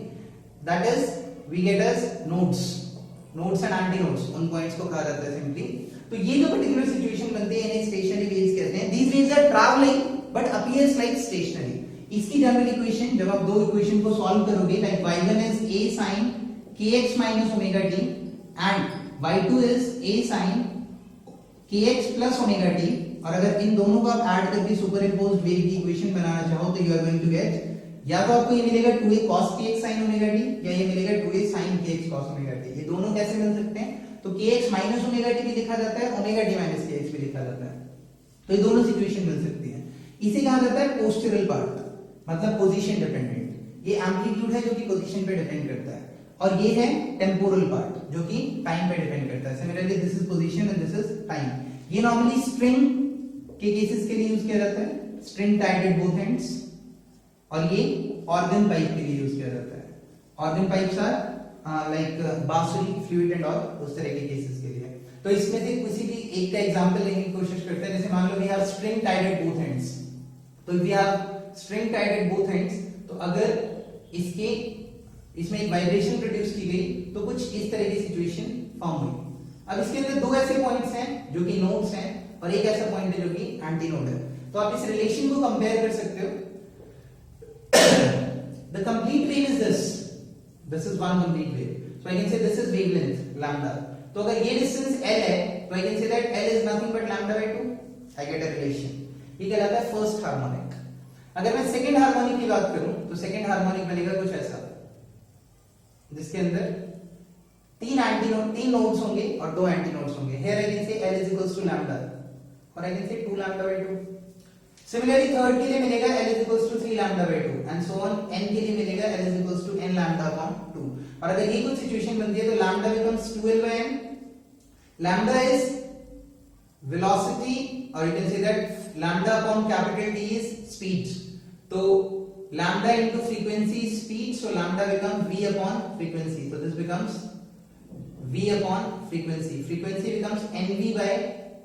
that is we get as nodes and antinodes, उन पॉइंट्स को कहा जाता है सिंपली। तो ये जो पर्टिकुलर सिचुएशन बनती है इन्हें स्टेशनरी वेव्स कहते हैं। दीस waves are travelling but appears like stationery. इसकी जनरल इक्वेशन जब आप दो इक्वेशन को सॉल्व करोगे, like y1 is a sin kx minus omega t and y2 is a sin kx plus omega t, और अगर इन दोनों को आप ऐड करके सुपर इंपोज्ड वेव की इक्वेशन बनाना चाहो तो you are going to get, या तो आपको ये मिलेगा 2a cos kx sin omega t या ये मिलेगा 2a sin kx cos omega t। ये दोनों कैसे मिल सकते हैं? तो kx minus omega t भी लिखा जाता है, omega t minus kx भी लिखा जाता है, तो ये दोनों सिचुएशन मिल सकती है। इसे कहा जाता है पोस्चरल पार्ट, मतलब पोजीशन डिपेंडेंट। ये एम्पलीट्यूड है जो कि पोजीशन पे डिपेंड करता है, और ये है टेम्पोरल पार्ट जो कि टाइम पे डिपेंड करता है। Similarly this is position and this is time. ये नॉर्मली स्ट्रिंग के केसेस के लिए यूज किया जाता है, string tied at both ends, और ये ऑर्गन पाइप के लिए यूज किया जाता है। ऑर्गन पाइप्स आर लाइक बांसुरी, फ्लूइड एंड और उस तरह के केसेस के लिए। तो इसमें से किसी भी एक का एग्जांपल लेने की कोशिश करते हैं। जैसे मान लो we have string tied at both ends, तो we have string tied at both ends, तो अगर इसमें एक वाइब्रेशन प्रोड्यूस की गई तो कुछ इस तरह की सिचुएशन फॉर्म हुई। अब इसके अंदर दो ऐसे पॉइंट्स हैं जो कि नोड्स हैं, और एक ऐसा पॉइंट है जो कि एंटी नोड है। तो आप इस रिलेशन को कंपेयर कर सकते हो। The complete wave is this is one complete wave, so I can say this is wavelength lambda. तो अगर ये डिस्टेंस l है तो I can say that l is nothing but lambda by 2। I get a relation, ये कहलाता है फर्स्ट हार्मोनिक। अगर मैं सेकंड हार्मोनिक की बात करूं तो सेकंड हार्मोनिक बनेगा कुछ ऐसा, जिसके अंदर तीन नोड्स होंगे और दो एंटी नोड्स होंगे। Here I can say L is equals to lambda, और I can say 2 lambda by 2. Similarly third के लिए मिलेगा L is equals to 3 lambda by 2 and so on। n के लिए मिलेगा L is equals to n lambda upon 2। और अगर ये कुछ सिचुएशन बनती है तो lambda becomes 2l by n। lambda is velocity, or you can say that lambda upon capital T is speed। तो lambda into frequency is speed, so lambda becomes v upon frequency, so this becomes v upon frequency। frequency becomes nv by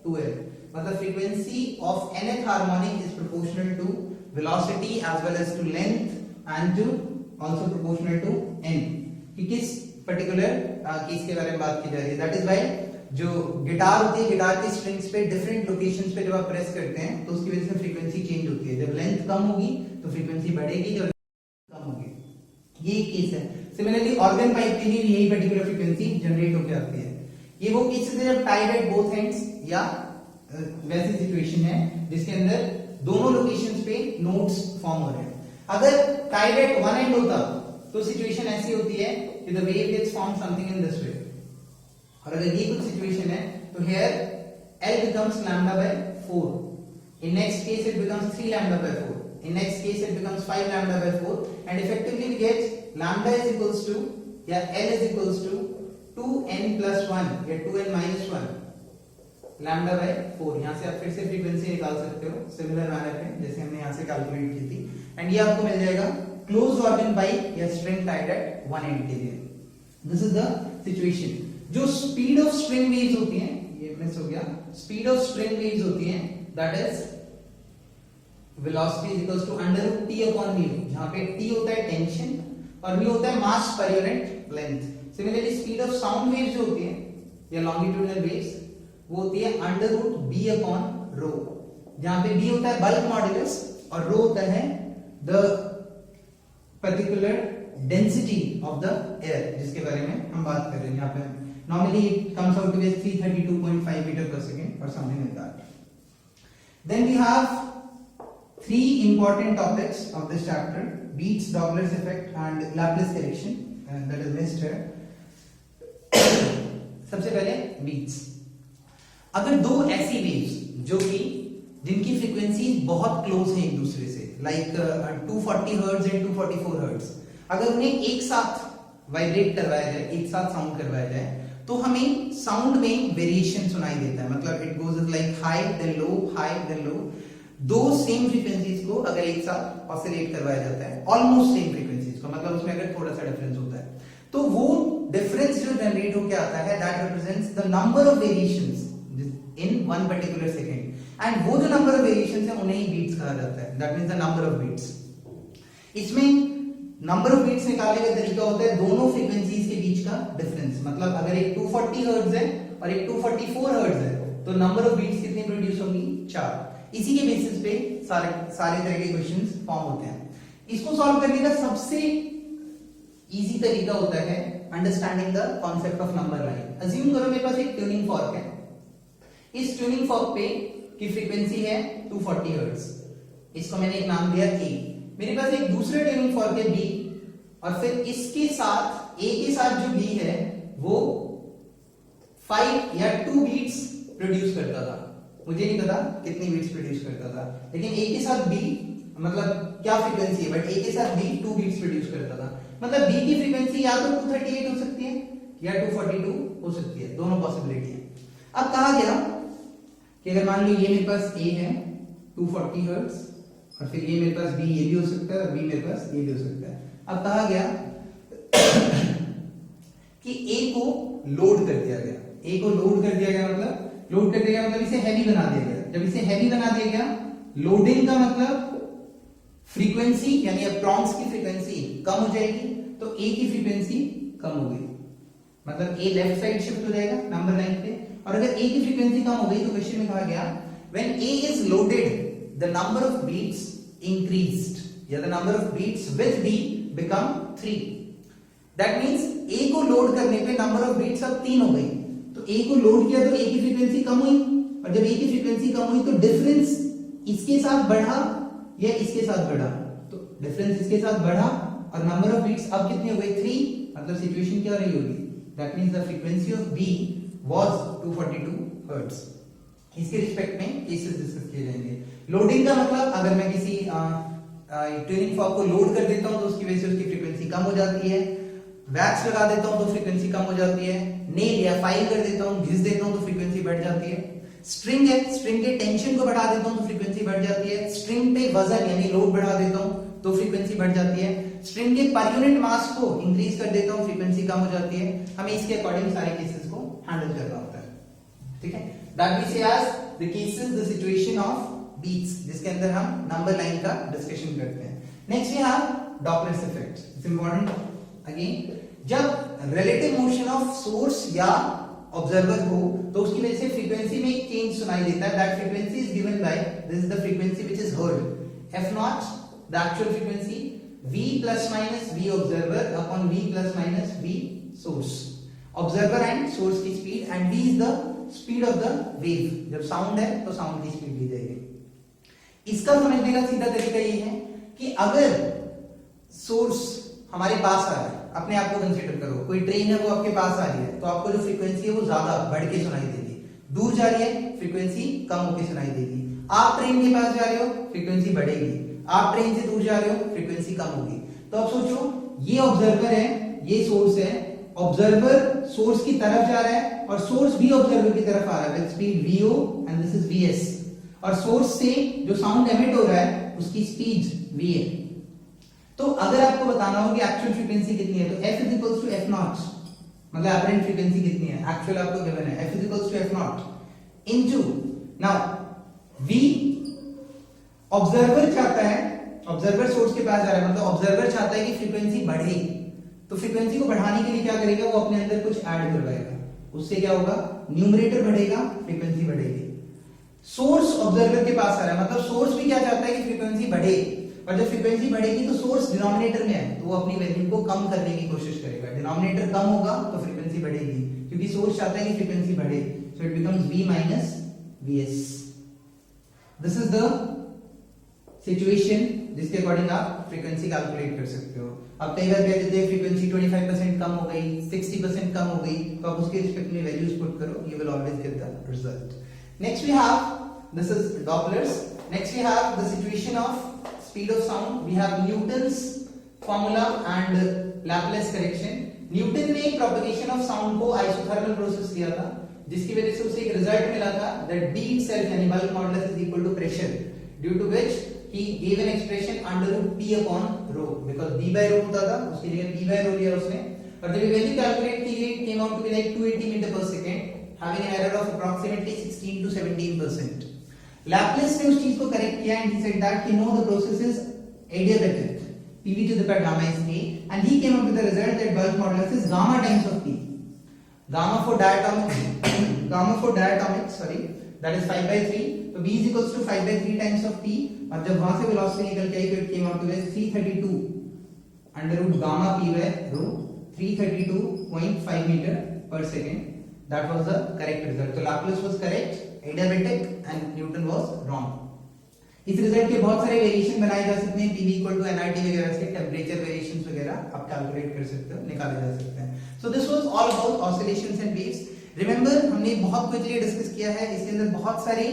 2l, मतलब frequency of nth harmonic is proportional to velocity as well as to length and to also proportional to n। कि किस particular केस के बारे में बात की जा रही है। that is why जो गिटार होती है, गिटार की स्ट्रिंग्स पे डिफरेंट लोकेशंस पे जब आप प्रेस करते हैं तो उसकी वजह से फ्रीक्वेंसी चेंज होती है। जब लेंथ कम होगी तो फ्रीक्वेंसी बढ़ेगी, जब कम होगी। ये केस है। सिमिलरली ऑर्गन पाइप के लिए यही पर्टिकुलर फ्रीक्वेंसी जनरेट होकर आती है। ये वो केसेस है जब टाइड एट बोथ एंड्स, या वैसी सिचुएशन है जिसके अंदर दोनों लोकेशंस पे नोड्स फॉर्म हो रहे हैं। अगर टाइड एट वन एंड होता तो सिचुएशन ऐसी होती है कि the wave gets form something in this way, और अगर ये कुछ सिचुएशन है तो here L becomes lambda by 4, in next case it becomes 3 lambda by 4, in next case it becomes 5 lambda by 4, and effectively we get lambda is equals to, या L is equals to 2n plus 1 या 2n minus 1 lambda by 4। यहाँ से आप फिर से फ्रीक्वेंसी निकाल सकते हो सिमिलर मैनर पे जैसे हमने यहाँ से कैलकुलेट की थी, एंड ये आपको मिल जाएगा क्लोज्ड ऑर्गन पाइप या string tied at one and के लिए। This is the situation. जो स्पीड ऑफ स्ट्रिंग वेव्स होती हैं, ये मिस हो गया, स्पीड ऑफ स्ट्रिंग वेव्स होती हैं that is velocity is equals to under root T upon mu, जहां पे टी होता है टेंशन और म्यू होता है मास per unit length. Similarly speed of sound waves जो होती हैं या लॉन्गिट्यूडिनल वेव्स, वो होती है under root B upon rho, जहां पे बी होता है बल्क मॉड्यूलस और रो होता है the particular density of the air, जिसके बारे में हम बात कर रहे हैं। यहाँ पे normally it comes out to be 332.5 meter per second or something like that। Then we have three important topics of this chapter: beats, Doppler's effect and Laplace correction, that is missed here। सबसे पहले beats। अगर दो ऐसी waves जो कि जिनकी फ्रीक्वेंसी बहुत क्लोज है एक दूसरे से, लाइक 240 हर्ट्ज एंड 244 हर्ट्ज, अगर उन्हें एक साथ वाइब्रेट करवाया जाए, एक साथ साउंड करवाया जाए, तो हमें साउंड में वेरिएशन सुनाई देता है। मतलब it goes like high then low, high then low. दो सेम फ्रीक्वेंसीज को अगर एक साथ ऑसिलेट करवाया जाता है, ऑलमोस्ट सेम फ्रीक्वेंसीज को, मतलब उसमें अगर थोड़ा सा डिफरेंस होता है, तो वो डिफरेंस जो जनरेट होकर आता है that represents the number of variations in one particular second, and वो जो नंबर ऑफ वेरिएशंस है उन्हें ही बीट्स कहा जाता है, that means the number of beats. इसमें नंबर ऑफ बीट्स निकालने का तरीका होता है दोनों फ्रीक्वेंसीज के बीच का डिफरेंस, मतलब अगर एक 240 हर्ट्ज है और एक 244 हर्ट्ज है तो नंबर ऑफ बीट्स कितनी प्रोड्यूस होंगी? 4। इसी के बेसिस पे सारे तरह के क्वेश्चंस फॉर्म होते हैं। इसको सॉल्व करने का सबसे इजी तरीका होता है understanding the concept of number line. Assume करो मेरे पास एक ट्यूनिंग फॉर्क है, इस ट्यूनिंग फॉर्क पे की फ्रीक्वेंसी है 240 हर्ट्ज, इसको मैंने एक नाम दिया A। मेरे पास एक दूसरा ट्यूनिंग फॉर्क है B, और फिर इसके साथ A के साथ जो B है वो 5 या 2 बीट्स प्रोड्यूस करता था, मुझे नहीं पता कितनी बीट्स प्रोड्यूस करता था, लेकिन A के साथ B मतलब क्या फ्रीक्वेंसी है, बट A के साथ B 2 बीट्स प्रोड्यूस करता था, मतलब B की फ्रीक्वेंसी या तो 238 हो सकती है या 242 हो सकती है, दोनों पॉसिबिलिटी है। अब कहा गया कि अगर मान लो ये मेरे पास A है 240 हर्ट्ज, और फिर ये मेरे पास B ये भी हो सकता है और B मेरे पास ये भी हो सकता है। अब कहा गया कि A को लोड कर दिया गया, A को लोड कर दिया गया मतलब लोड कर दिया गया मतलब इसे हैवी बना दिया गया। जब इसे हैवी बना दिया गया, लोडिंग का मतलब फ्रीक्वेंसी यानी इलेक्ट्रॉन्स की फ्रीक्वेंसी कम हो जाएगी, तो A की फ्रीक्वेंसी कम हो गई, मतलब A लेफ्ट साइड शिफ्ट हो जाएगा नंबर लाइन पे। और अगर A की फ्रीक्वेंसी कम हो गई तो क्वेश्चन में कहा गया when A is loaded the number of beats increased या the number of beats with B become 3। That means A को लोड करने पे नंबर ऑफ बीट्स अब 3 हो गई, तो A को लोड किया तो A की फ्रीक्वेंसी कम हुई, और जब A की फ्रीक्वेंसी कम हुई तो डिफरेंस इसके साथ बढ़ा या इसके साथ बढ़ा, तो डिफरेंस इसके साथ बढ़ा और नंबर ऑफ बीट्स अब कितनी हो गई? 3। मतलब सिचुएशन क्या रही होगी? That means the frequency of B was 242 hertz. इसके रिस्पेक्ट में केसेस डिस्कस किए जाएंगे। लोडिंग का मतलब अगर मैं किसी ट्यूनिंग फॉर्क को लोड कर देता हूं तो उसकी वजह से उसकी फ्रीक्वेंसी कम हो जाती है, वैक्स लगा देता हूं तो फ्रीक्वेंसी कम हो जाती है, नेल या फाइल कर देता हूं, घिस देता हूं तो फ्रीक्वेंसी बढ़ जाती है, स्ट्रिंग है, स्ट्रिंग के टेंशन को बढ़ा देता हूं तो फ्रीक्वेंसी बढ़ जाती है, स्ट्रिंग पे वजन यानी लोड बढ़ा देता हूं तो फ्रीक्वेंसी बढ़ जाती है, स्ट्रिंग के पर यूनिट मास को इंक्रीज कर देता हूं फ्रीक्वेंसी कम हो जाती है। हमें इसके अकॉर्डिंग सारे केसेस को हैंडल करना होता है, ठीक है। That we say as the cases the situation of beats, जिसके अंदर हम नंबर लाइन का डिस्कशन करते हैं। Next we have Doppler's effect. It's important again, जब रिलेटिव मोशन ऑफ सोर्स या ऑब्जर्वर हो तो उसकी वजह से फ्रीक्वेंसी में एक चेंज सुनाई देता है। That frequency is given by, this is the frequency which is heard, f not the actual frequency, v plus minus v observer upon v plus minus v source, observer and source की speed, and v is the speed of the wave. जब साउंड है तो साउंड की स्पीड दी जाएगी। इसका समझने का सीधा तरीका ये है कि अगर सोर्स हमारे पास आ रहा है, अपने आप को कंसीडर करो, कोई ट्रेन है वो आपके पास आ रही है, तो आपको जो फ्रीक्वेंसी है वो ज्यादा बढ़ के सुनाई देगी, दूर जा रही है फ्रीक्वेंसी कम होके सुनाई देगी। आप ट्रेन के पास जा रहे हो फ्रीक्वेंसी बढ़ेगी, आप ट्रेन से दूर जा रहे हो फ्रीक्वेंसी कम होगी। तो अब सोचो ये ऑब्जर्वर है, ये सोर्स है, ऑब्जर्वर सोर्स की तरफ जा रहा है और सोर्स भी ऑब्जर्वर की तरफ आ रहा है with speed vo and this is vs, और सोर्स से जो साउंड एमिट हो रहा है उसकी स्पीड va। तो अगर आपको बताना हो कि एक्चुअल फ्रीक्वेंसी कितनी है तो f is equals to f naught, मतलब एपरेंट फ्रीक्वेंसी कितनी है, एक्चुअल आपको गिवन है, f is equals to f naught into, now v observer चाहता है, ऑब्जर्वर सोर्स के पास जा रहा है, मतलब ऑब्जर्वर चाहता है कि फ्रीक्वेंसी बढ़े, तो फ्रीक्वेंसी को बढ़ाने के लिए क्या करेगा, वो अपने अंदर कुछ ऐड करवाएगा, उससे क्या होगा, न्यूमरेटर बढ़ेगा, फ्रीक्वेंसी बढ़ेगी। सोर्स ऑब्जर्वर के पास आ रहा है, मतलब सोर्स भी क्या चाहता है कि फ्रीक्वेंसी बढ़े, और जब फ्रीक्वेंसी बढ़ेगी तो सोर्स डिनोमिनेटर में है तो वो अपनी वैल्यू को कम करने की कोशिश करेगा, डिनोमिनेटर कम होगा तो फ्रीक्वेंसी बढ़ेगी, क्योंकि सोर्स चाहता है कि फ्रीक्वेंसी बढ़े, so it becomes v minus vs। This is the situation जिसके अकॉर्डिंग आप फ्रीक्वेंसी कैलकुलेट कर सकते हो। अब कई बार कह देते हैं फ्रीक्वेंसी 25% कम हो गई, 60% कम हो गई, तो आप उसके रिस्पेक्ट में वैल्यूज पुट करो, you will always get the result. Next we have, this is Dopplers. Next we have the situation of speed of sound. We have Newton's formula and Laplace correction. Newton ने प्रोपगेशन ऑफ साउंड को आइसोथर्मल प्रोसेस किया था, जिसकी वजह से उसे एक रिजल्ट मिला था that B itself यानी bulk modulus is equal to pressure due to which he gave an expression under root p upon rho because b by rho होता था उसके लिए p by rho लिया उसने और जब वैल्यू कैलकुलेट की गई came out to be like 280 meter per second having an error of approximately 16 to 17%. Laplace ने उस चीज को करेक्ट किया and he said that he know the process is adiabatic pv to the power gamma is a and he came up with the result that bulk modulus is gamma times of p. Gamma for diatomic sorry that is 5 by 3 so v is equals to 5 by 3 times of p और जब वहां से वेलोसिटी निकल के आई तो it came out to be 332 under root gamma p by rho 332.5 meter per second that was the correct result. So Laplace was correct, adiabatic and Newton was wrong. इस रिजल्ट के बहुत सारे वेरिएशन बनाए जा सकते हैं pv equal to nRT वगैरह से टेंपरेचर वेरिएशंस वगैरह आप कैलकुलेट कर सकते हो निकाले जा सकते हैं. So this was all about oscillations and waves. Remember हमने बहुत क्विकली डिस्कस किया है इसके अंदर बहुत सारे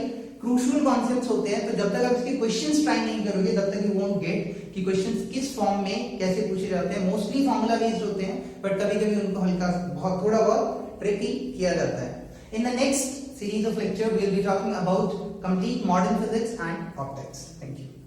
क्रूशियल कॉन्सेप्ट्स होते हैं तो जब तक आप इसके क्वेश्चंस ट्राई नहीं करोगे तब तक यू वोंट गेट कि क्वेश्चंस किस फॉर्म में कैसे पूछे जाते हैं. मोस्टली फार्मूला बेस्ड होते हैं बट कभी-कभी उनको हल्का बहुत थोड़ा बहुत ट्रिकी किया जाता है. In the next series of lecture we will be talking about complete modern physics and optics. Thank you.